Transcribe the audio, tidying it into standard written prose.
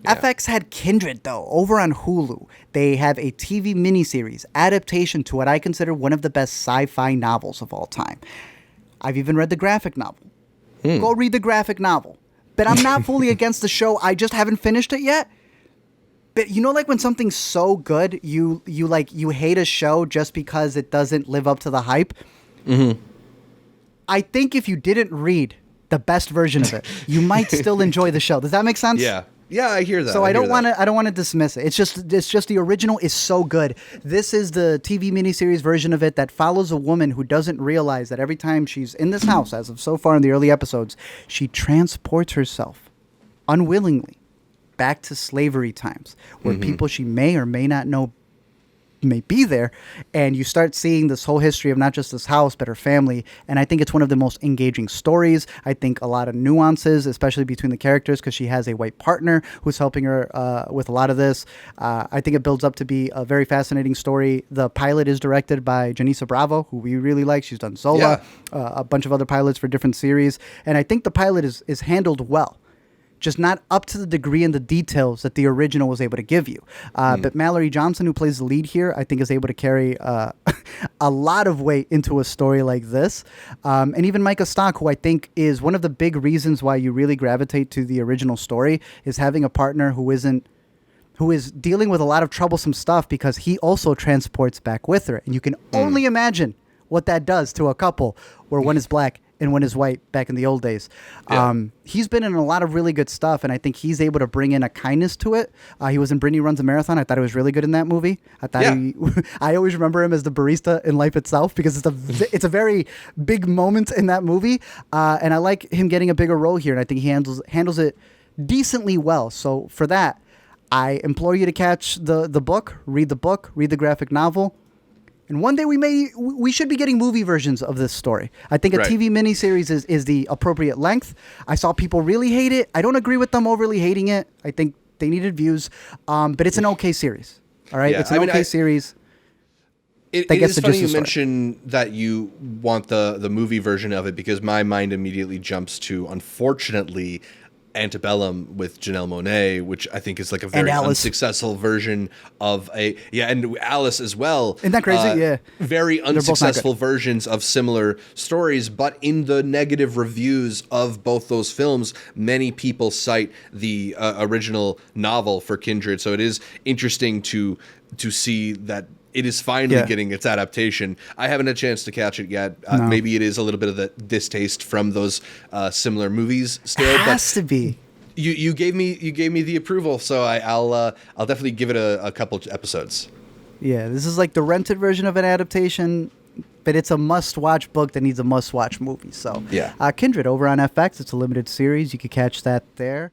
Yeah. FX had Kindred, though, over on Hulu. They have a TV miniseries adaptation to what I consider one of the best sci-fi novels of all time. I've even read the graphic novel. Go read the graphic novel. But I'm not fully against the show. I just haven't finished it yet. But you know, like when something's so good, you hate a show just because it doesn't live up to the hype. Mm-hmm. I think if you didn't read the best version of it, you might still enjoy the show. Does that make sense? Yeah. Yeah, I hear that. So I don't want to dismiss it. It's just the original is so good. This is the TV miniseries version of it that follows a woman who doesn't realize that every time she's in this house, as of so far in the early episodes, she transports herself unwillingly back to slavery times, where people she may or may not know may be there, and you start seeing this whole history of not just this house but her family. And I think it's one of the most engaging stories. I think a lot of nuances, especially between the characters, because she has a white partner who's helping her with a lot of this. I think it builds up to be a very fascinating story. The pilot is directed by Janissa Bravo, who we really like. She's done Zola, a bunch of other pilots for different series, and I think the pilot is handled well, just not up to the degree and the details that the original was able to give you. But Mallory Johnson, who plays the lead here, I think is able to carry a lot of weight into a story like this. And even Micah Stock, who I think is one of the big reasons why you really gravitate to the original story, is having a partner who is dealing with a lot of troublesome stuff because he also transports back with her. And you can only imagine what that does to a couple where one is black and one is white back in the old days. Yeah. He's been in a lot of really good stuff, and I think he's able to bring in a kindness to it. He was in Brittany Runs a Marathon. I thought he was really good in that movie. I thought I always remember him as the barista in Life Itself because it's a very big moment in that movie, and I like him getting a bigger role here, and I think he handles it decently well. So for that, I implore you to catch the book, read the graphic novel. And one day we should be getting movie versions of this story. I think a TV miniseries is the appropriate length. I saw people really hate it. I don't agree with them overly hating it. I think they needed views. But it's an okay series. All right? Yeah, It's an okay series. It is funny you mention that you want the movie version of it because my mind immediately jumps to, unfortunately, Antebellum with Janelle Monáe, which I think is like a very unsuccessful version of and Alice as well. Isn't that crazy? Yeah. Very unsuccessful versions of similar stories, but in the negative reviews of both those films, many people cite the original novel for Kindred. So it is interesting to see that it is finally getting its adaptation. I haven't had a chance to catch it yet. No. Maybe it is a little bit of the distaste from those similar movies still. It has to be. You gave me the approval, so I'll definitely give it a couple episodes. Yeah, this is like the rented version of an adaptation, but it's a must-watch book that needs a must-watch movie. So yeah, Kindred over on FX. It's a limited series. You can catch that there.